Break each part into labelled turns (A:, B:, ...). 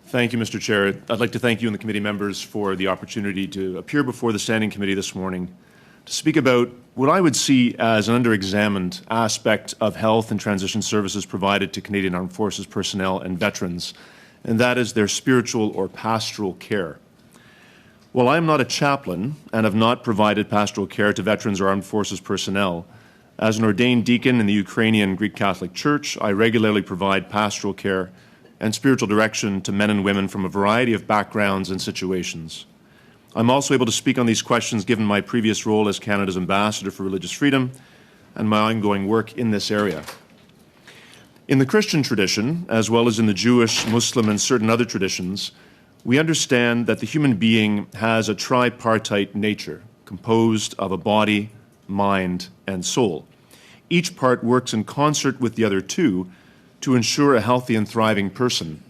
A: Thank you, Mr. Chair. I'd like to thank you and the committee members for the opportunity to appear before the Standing Committee this morning to speak about what I would see as an under-examined aspect of health and transition services provided to Canadian Armed Forces personnel and veterans, and that is their spiritual or pastoral care. While I am not a chaplain and have not provided pastoral care to veterans or armed forces personnel, as an ordained deacon in the Ukrainian Greek Catholic Church, I regularly provide pastoral care and spiritual direction to men and women from a variety of backgrounds and situations. I'm also able to speak on these questions given my previous role as Canada's Ambassador for Religious Freedom and my ongoing work in this area. In the Christian tradition, as well as in the Jewish, Muslim, and certain other traditions, we understand that the human being has a tripartite nature composed of a body, mind, and soul. Each part works in concert with the other two to ensure a healthy and thriving person.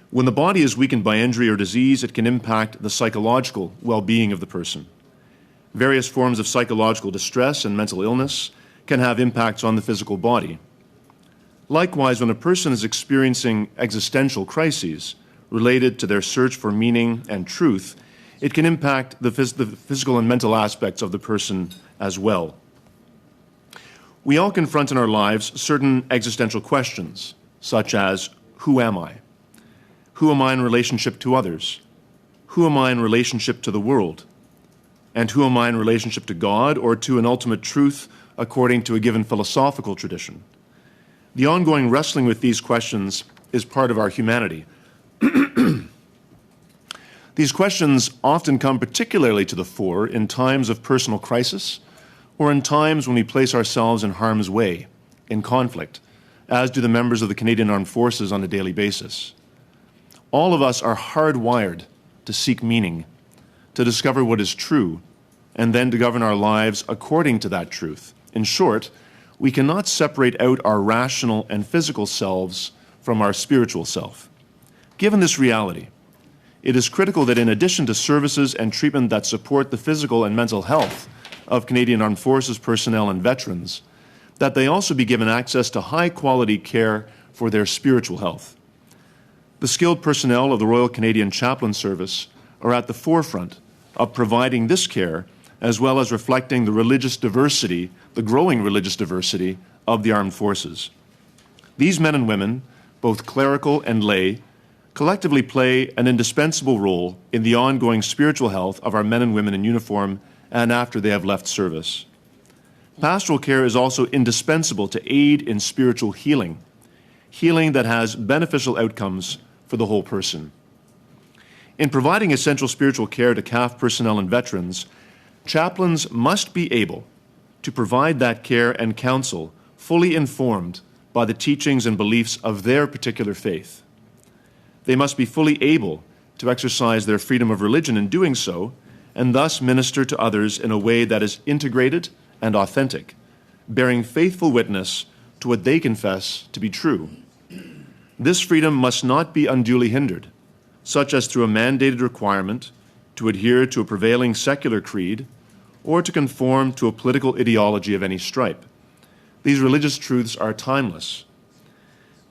A: When the body is weakened by injury or disease, it can impact the psychological well-being of the person. Various forms of psychological distress and mental illness can have impacts on the physical body. Likewise, when a person is experiencing existential crises related to their search for meaning and truth, it can impact the physical and mental aspects of the person as well. We all confront in our lives certain existential questions, such as, who am I? Who am I in relationship to others? Who am I in relationship to the world? And who am I in relationship to God or to an ultimate truth according to a given philosophical tradition? The ongoing wrestling with these questions is part of our humanity. These questions often come particularly to the fore in times of personal crisis or in times when we place ourselves in harm's way, in conflict, as do the members of the Canadian Armed Forces on a daily basis. All of us are hardwired to seek meaning, to discover what is true, and then to govern our lives according to that truth. In short, we cannot separate out our rational and physical selves from our spiritual self. Given this reality, it is critical that in addition to services and treatment that support the physical and mental health of Canadian Armed Forces personnel and veterans, that they also be given access to high-quality care for their spiritual health. The skilled personnel of the Royal Canadian Chaplain Service are at the forefront of providing this care, as well as reflecting the religious diversity, the growing religious diversity of the armed forces. These men and women, both clerical and lay, collectively play an indispensable role in the ongoing spiritual health of our men and women in uniform and after they have left service. Pastoral care is also indispensable to aid in spiritual healing, healing that has beneficial outcomes for the whole person. In providing essential spiritual care to CAF personnel and veterans, chaplains must be able to provide that care and counsel fully informed by the teachings and beliefs of their particular faith. They must be fully able to exercise their freedom of religion in doing so, and thus minister to others in a way that is integrated and authentic, bearing faithful witness to what they confess to be true. This freedom must not be unduly hindered, such as through a mandated requirement to adhere to a prevailing secular creed or to conform to a political ideology of any stripe. These religious truths are timeless.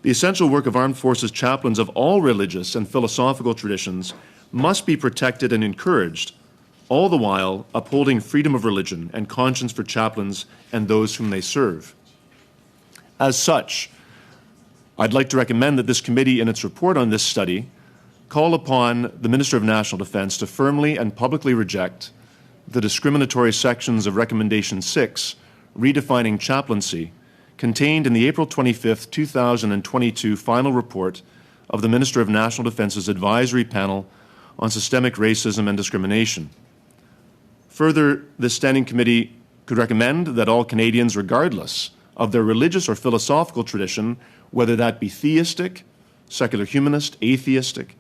A: The essential work of armed forces chaplains of all religious and philosophical traditions must be protected and encouraged, all the while upholding freedom of religion and conscience for chaplains and those whom they serve. As such, I'd like to recommend that this committee, in its report on this study, call upon the Minister of National Defence to firmly and publicly reject the discriminatory sections of Recommendation 6, Redefining Chaplaincy, contained in the April 25, 2022 final report of the Minister of National Defence's Advisory Panel on Systemic Racism and Discrimination. Further, this Standing Committee could recommend that all Canadians, regardless of their religious or philosophical tradition, whether that be theistic, secular humanist, atheistic,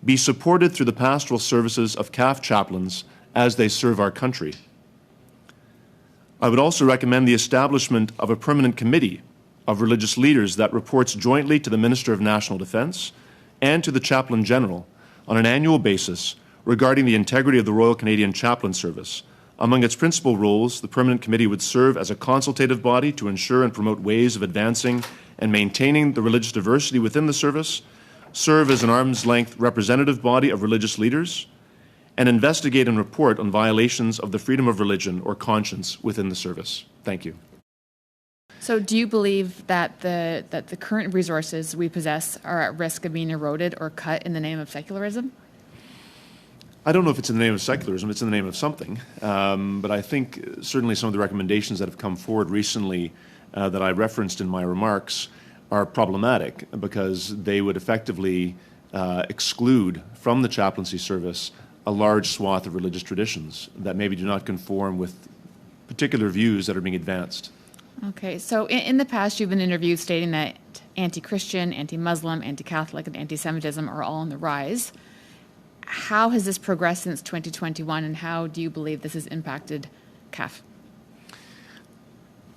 A: be supported through the pastoral services of CAF chaplains as they serve our country. I would also recommend the establishment of a permanent committee of religious leaders that reports jointly to the Minister of National Defence and to the Chaplain General on an annual basis regarding the integrity of the Royal Canadian Chaplain Service. Among its principal roles, the permanent committee would serve as a consultative body to ensure and promote ways of advancing and maintaining the religious diversity within the service, serve as an arm's-length representative body of religious leaders, and investigate and report on violations of the freedom of religion or conscience within the service. Thank you.
B: So do you believe that the current resources we possess are at risk of being eroded or cut in the name of secularism?
A: I don't know if it's in the name of secularism, it's in the name of something. But I think certainly some of the recommendations that have come forward recently that I referenced in my remarks are problematic because they would effectively exclude from the chaplaincy service a large swath of religious traditions that maybe do not conform with particular views that are being advanced.
B: Okay, so in the past you've been interviewed stating that anti-Christian, anti-Muslim, anti-Catholic, and anti-Semitism are all on the rise. How has this progressed since 2021, and how do you believe this has impacted CAF?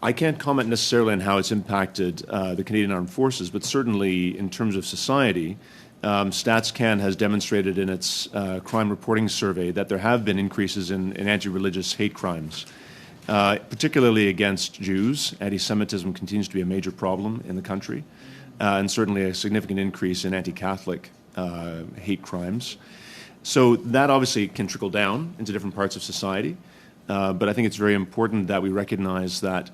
A: I can't comment necessarily on how it's impacted the Canadian Armed Forces, but certainly in terms of society, StatsCan has demonstrated in its crime reporting survey that there have been increases in anti-religious hate crimes, particularly against Jews. Anti-Semitism continues to be a major problem in the country, and certainly a significant increase in anti-Catholic hate crimes. So that obviously can trickle down into different parts of society, but I think it's very important that we recognize that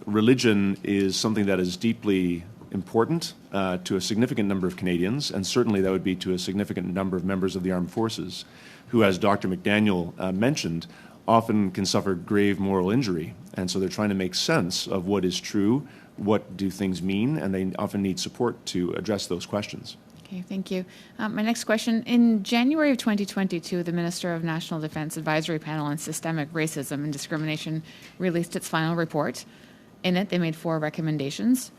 A: religion is something that is deeply important to a significant number of Canadians, and certainly that would be to a significant number of members of the armed forces who, as Dr. McDaniel mentioned, often can suffer grave moral injury. And so they're trying to make sense of what is true, what do things mean, and they often need support to address those questions.
B: Okay, thank you. My next question. In January of 2022, the Minister of National Defence Advisory Panel on Systemic Racism and Discrimination released its final report. In it, they made 4 recommendations.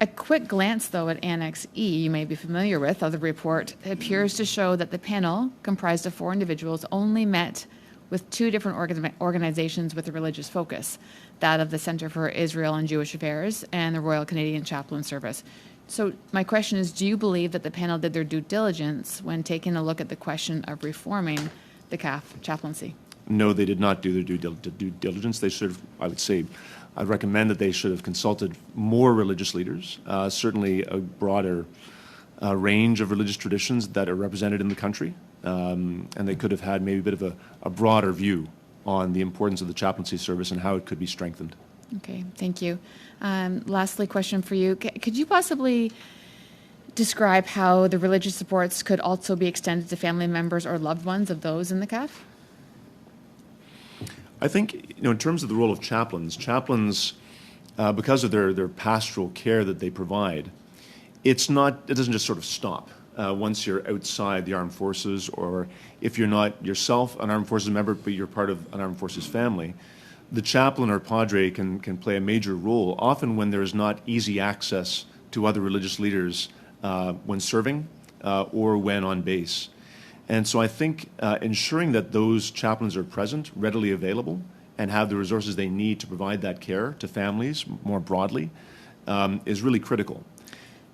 B: A quick glance, though, at Annex E, you may be familiar with, of the report, appears to show that the panel, comprised of 4 individuals, only met with 2 different organizations with a religious focus, that of the Centre for Israel and Jewish Affairs and the Royal Canadian Chaplain Service. So my question is, do you believe that the panel did their due diligence when taking a look at the question of reforming the CAF chaplaincy?
A: No, they did not do their due diligence. They should have, I would say, I recommend that they should have consulted more religious leaders, certainly a broader range of religious traditions that are represented in the country, and they could have had maybe a bit of a broader view on the importance of the chaplaincy service and how it could be strengthened.
B: Okay, thank you. Lastly, question for you. Could you possibly describe how the religious supports could also be extended to family members or loved ones of those in the CAF?
A: I think, in terms of the role of chaplains, because of their pastoral care that they provide, it doesn't just sort of stop once you're outside the armed forces, or if you're not yourself an armed forces member, but you're part of an armed forces family. The chaplain or padre can play a major role, often when there is not easy access to other religious leaders when serving or when on base. And so I think ensuring that those chaplains are present, readily available, and have the resources they need to provide that care to families more broadly is really critical.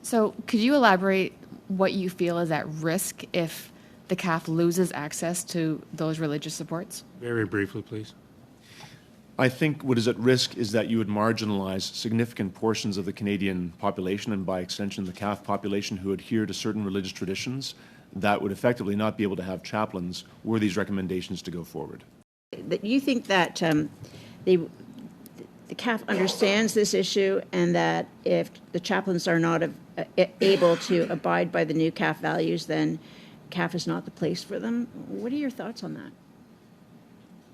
B: So could you elaborate what you feel is at risk if the CAF loses access to those religious supports?
C: Very briefly, please.
A: I think what is at risk is that you would marginalize significant portions of the Canadian population, and by extension the CAF population, who adhere to certain religious traditions that would effectively not be able to have chaplains were these recommendations to go forward.
D: You think that the CAF understands this issue, and that if the chaplains are not able to abide by the new CAF values, then CAF is not the place for them? What are your thoughts on that?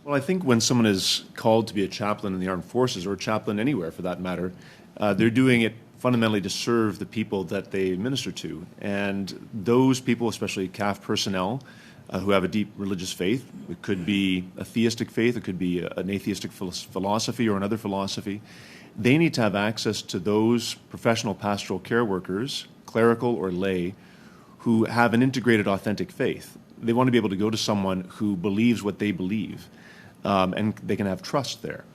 A: Well, I think when someone is called to be a chaplain in the armed forces, or a chaplain anywhere for that matter, they're doing it fundamentally to serve the people that they minister to. And those people, especially CAF personnel, who have a deep religious faith, it could be a theistic faith, it could be an atheistic philosophy or another philosophy, they need to have access to those professional pastoral care workers, clerical or lay, who have an integrated, authentic faith. They want to be able to go to someone who believes what they believe, and they can have trust there.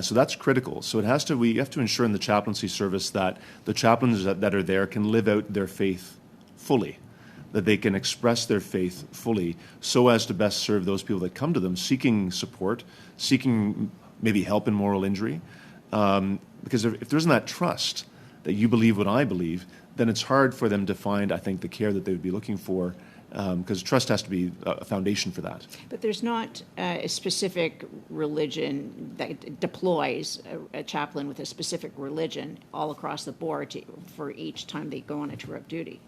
A: So that's critical. So we have to ensure in the chaplaincy service that the chaplains that are there can live out their faith fully, that they can express their faith fully so as to best serve those people that come to them seeking support, seeking maybe help in moral injury. Because if there isn't that trust that you believe what I believe, then it's hard for them to find, I think, the care that they would be looking for, because trust has to be a foundation for that.
D: But there's not a specific religion that deploys a chaplain with a specific religion all across the board for each time they go on a tour of duty.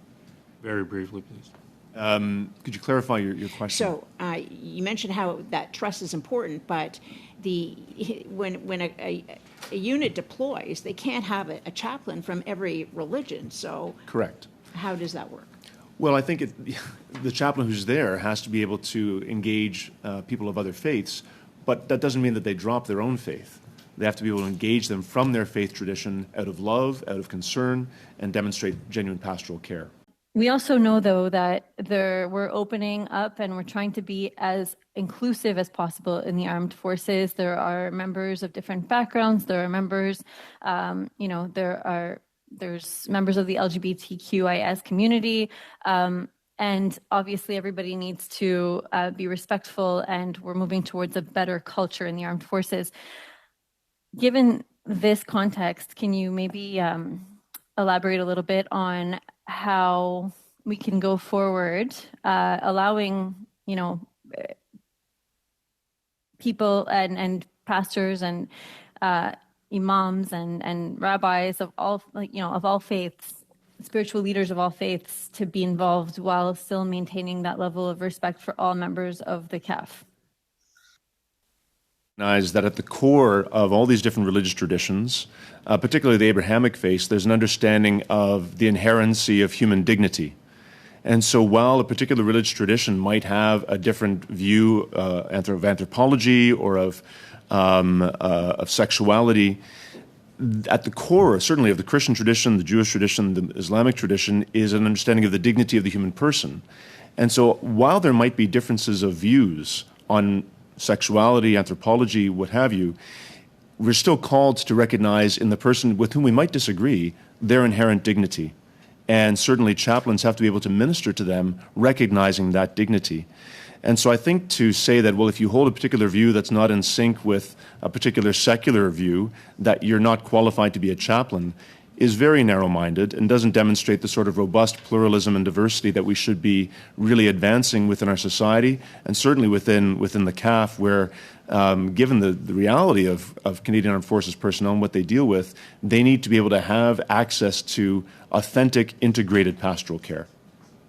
C: Very briefly, please.
A: Could you clarify your question?
D: So you mentioned how that trust is important, but when a unit deploys, they can't have a chaplain from every religion. So
A: Correct.
D: how does that work?
A: Well, I think the chaplain who's there has to be able to engage people of other faiths, but that doesn't mean that they drop their own faith. They have to be able to engage them from their faith tradition out of love, out of concern, and demonstrate genuine pastoral care.
E: We also know, though, that we're opening up and we're trying to be as inclusive as possible in the armed forces. There are members of different backgrounds. There are members, there's members of the LGBTQIS community. And obviously everybody needs to be respectful, and we're moving towards a better culture in the armed forces. Given this context, can you maybe elaborate a little bit on how we can go forward, allowing, people and pastors and imams and rabbis of all faiths, spiritual leaders of all faiths, to be involved while still maintaining that level of respect for all members of the CAF?
A: Is that at the core of all these different religious traditions, particularly the Abrahamic faith, there's an understanding of the inherency of human dignity. And so while a particular religious tradition might have a different view of anthropology or of sexuality, at the core, certainly of the Christian tradition, the Jewish tradition, the Islamic tradition, is an understanding of the dignity of the human person. And so while there might be differences of views on sexuality, anthropology, what have you, we're still called to recognize in the person with whom we might disagree their inherent dignity. And certainly chaplains have to be able to minister to them, recognizing that dignity. And so I think to say that, well, if you hold a particular view that's not in sync with a particular secular view, that you're not qualified to be a chaplain, is very narrow-minded and doesn't demonstrate the sort of robust pluralism and diversity that we should be really advancing within our society, and certainly within the CAF, where, given the reality of Canadian Armed Forces personnel and what they deal with, they need to be able to have access to authentic, integrated pastoral care.